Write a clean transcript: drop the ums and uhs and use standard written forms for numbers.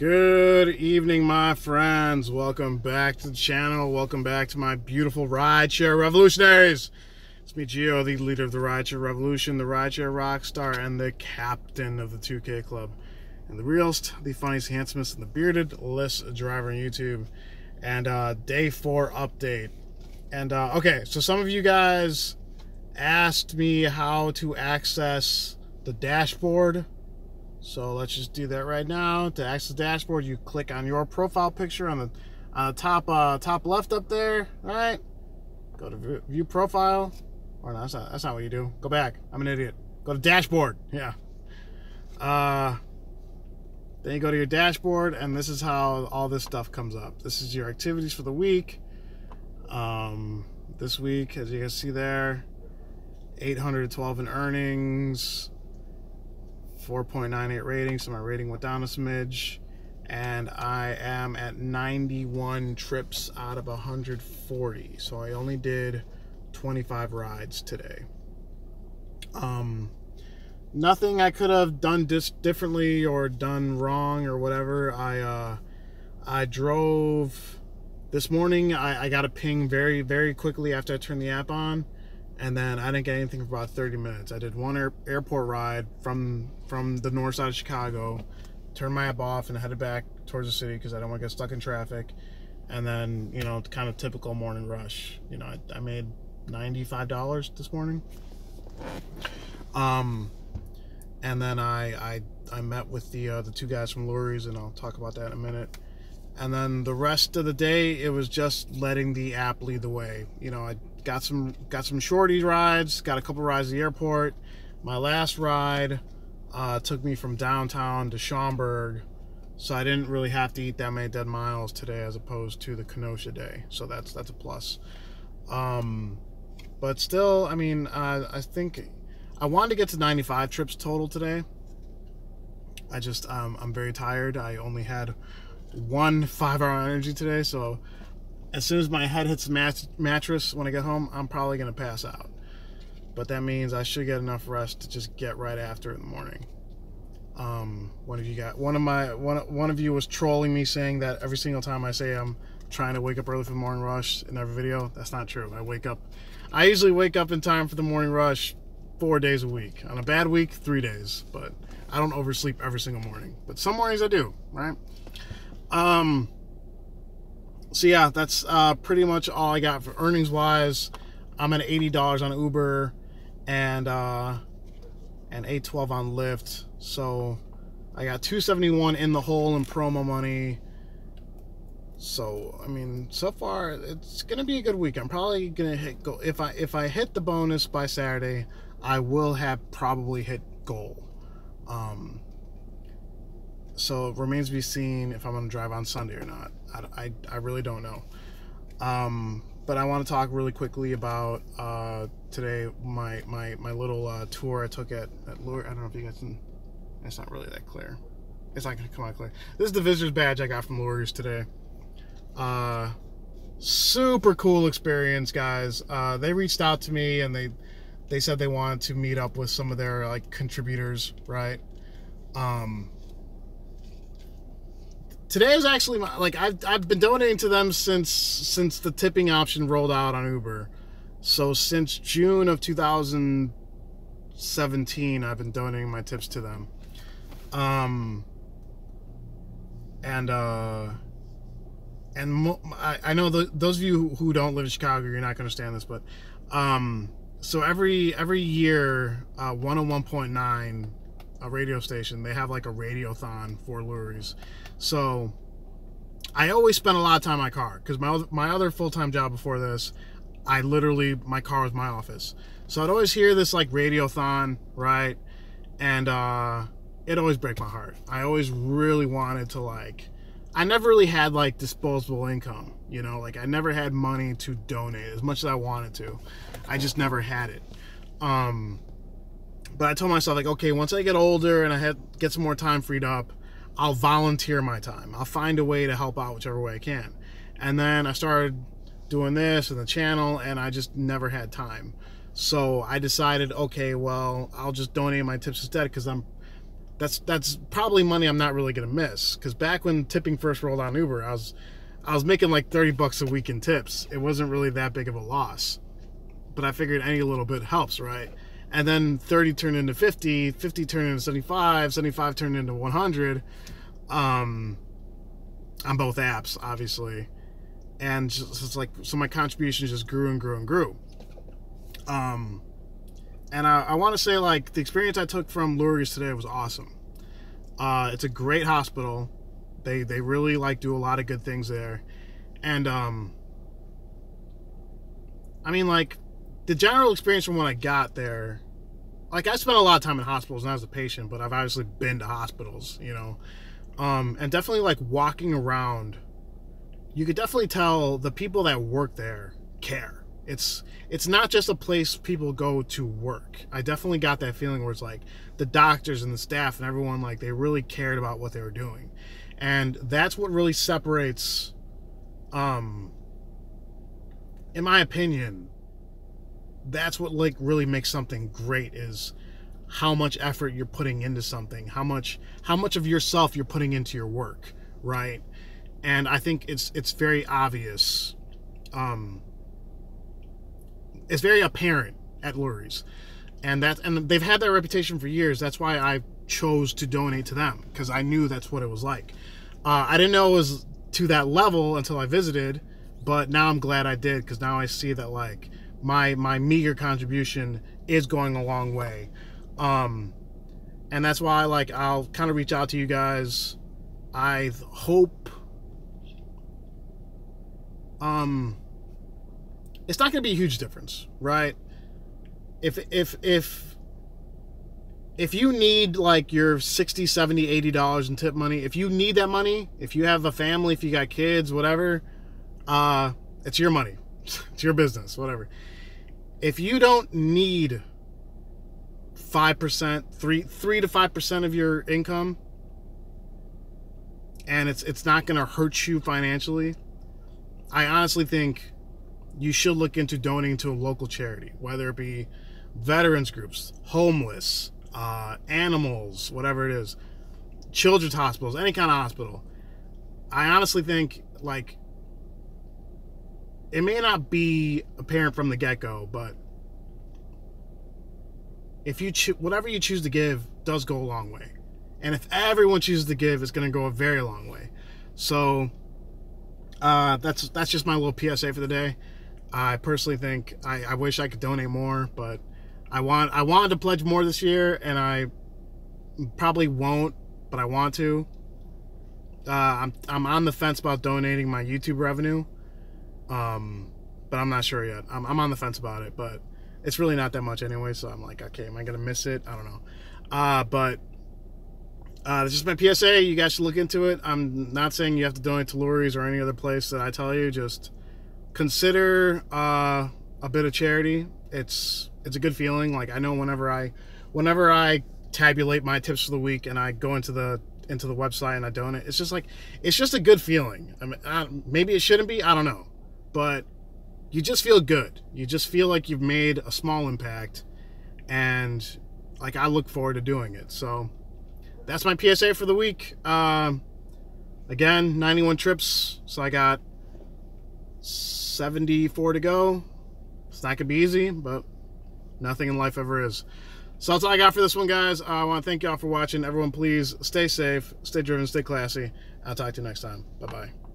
Good evening, my friends. Welcome back to the channel. Welcome back to my beautiful rideshare revolutionaries. It's me, Gio, the leader of the rideshare revolution, the rideshare rock star, and the captain of the 2K club. And the realest, the funniest, handsomest, and the bearded-less driver on YouTube. And day 4 update. And okay, so some of you guys asked me how to access the dashboard. So let's just do that right now. To access the dashboard, you click on your profile picture on the top left up there. All right, go to view profile. Or no, that's not what you do. Go back. I'm an idiot. Go to dashboard. Yeah. Then you go to your dashboard, and this is how all this stuff comes up. This is your activities for the week. This week, as you can see there, 812 in earnings. 4.98 rating, so my rating went down a smidge, and I am at 91 trips out of 140, so I only did 25 rides today. Nothing I could have done differently or done wrong or whatever. I drove this morning. I got a ping very, very quickly after I turned the app on. And then I didn't get anything for about 30 minutes. I did one airport ride from the north side of Chicago, turned my app off, and headed back towards the city because I don't want to get stuck in traffic. And then, you know, kind of typical morning rush. You know, I made $95 this morning. And then I met with the 2 guys from Lyne, and I'll talk about that in a minute. And then the rest of the day, it was just letting the app lead the way. You know, I got some shorty rides, got a couple rides at the airport. My last ride took me from downtown to Schaumburg, so I didn't really have to eat that many dead miles today as opposed to the Kenosha day. So that's a plus. But still, I mean, I think I wanted to get to 95 trips total today. I'm very tired. I only had one 5-hour energy today, so as soon as my head hits the mattress when I get home, I'm probably gonna pass out. But that means I should get enough rest to just get right after it in the morning. One of you was trolling me, saying that every single time I say I'm trying to wake up early for the morning rush in every video. That's not true. I usually wake up in time for the morning rush 4 days a week. On a bad week, 3 days. But I don't oversleep every single morning. But some mornings I do, right? So yeah, that's pretty much all I got for earnings wise. I'm at $80 on Uber and 812 on Lyft. So I got $271 in the hole in promo money. So I mean, so far it's gonna be a good week. I'm probably gonna if I hit the bonus by Saturday, I will have probably hit goal. So it remains to be seen if I'm going to drive on Sunday or not. I really don't know. But I want to talk really quickly about today, my little tour I took at Lyne. I don't know if you guys can. It's not really that clear. It's not going to come out clear. This is the visitor's badge I got from Lyne today. Super cool experience, guys. They reached out to me and they said they wanted to meet up with some of their like contributors, right? Today is actually I've been donating to them since the tipping option rolled out on Uber. So since June of 2017, I've been donating my tips to them. I know those of you who don't live in Chicago, you're not going to understand this, but so every year, 101.9. A radio station, they have like a radiothon for Lyne. So I always spent a lot of time in my car because my other full-time job before this, my car was my office. So I'd always hear this like radiothon, right? And it always break my heart. I always really wanted to I never really had like disposable income, you know, like I never had money to donate as much as I wanted to. I just never had it. But I told myself, like, okay, once I get older and I get some more time freed up, I'll volunteer my time. I'll find a way to help out whichever way I can. And then I started doing this and the channel, and I just never had time. So I decided, okay, well, I'll just donate my tips instead because that's probably money I'm not really gonna miss, because back when tipping first rolled on Uber, I was making like $30 a week in tips. It wasn't really that big of a loss, but I figured any little bit helps, right? And then 30 turned into 50, 50 turned into 75, 75 turned into 100 on both apps, obviously. And just, it's like, so my contributions just grew and grew and grew. And I want to say, like, the experience I took from Lurie's today was awesome. It's a great hospital. They really, like, do a lot of good things there. And, I mean, like, the general experience from when I got there, like, I spent a lot of time in hospitals, not as a patient, but I've obviously been to hospitals, you know. And definitely, like, walking around, you could definitely tell the people that work there care. It's not just a place people go to work. I definitely got that feeling where it's like the doctors and the staff and everyone, like, they really cared about what they were doing. And that's what really separates, in my opinion, that's what, like, really makes something great, is how much effort you're putting into something, how much of yourself you're putting into your work, right? And I think it's very obvious. It's very apparent at Lurie's, and they've had that reputation for years. That's why I chose to donate to them, because I knew that's what it was like. I didn't know it was to that level until I visited, but now I'm glad I did, because now I see that, like, my meager contribution is going a long way. And that's why, like, I'll kind of reach out to you guys. I hope it's not going to be a huge difference, right? If you need, like, your $60, $70, $80 in tip money, if you need that money, if you have a family, if you got kids, whatever, it's your money. It's your business, whatever. If you don't need 5%, 3 to 5% of your income, and it's not going to hurt you financially, I honestly think you should look into donating to a local charity, whether it be veterans groups, homeless, animals, whatever it is, children's hospitals, any kind of hospital. I honestly think, like, it may not be apparent from the get-go, but if you whatever you choose to give does go a long way. And if everyone chooses to give, it's going to go a very long way. So that's just my little PSA for the day. I personally think I wish I could donate more, but I wanted to pledge more this year, and I probably won't, but I want to. I'm on the fence about donating my YouTube revenue, but I'm not sure yet. I'm on the fence about it, but it's really not that much anyway, so I'm like, okay, am I gonna miss it? I don't know. But that's just my PSA. You guys should look into it. I'm not saying you have to donate to Lurie's or any other place that I tell you. Just consider a bit of charity. It's a good feeling. Like, I know whenever I tabulate my tips for the week and I go into the website and I donate, it's just a good feeling. I mean, maybe it shouldn't be, I don't know, but you just feel good. You just feel like you've made a small impact, and, like, I look forward to doing it. So that's my PSA for the week. Again, 91 trips, so I got 74 to go. It's not gonna be easy, but nothing in life ever is. So that's all I got for this one, guys. I want to thank y'all for watching. Everyone, please stay safe, stay driven, stay classy. I'll talk to you next time. Bye-bye.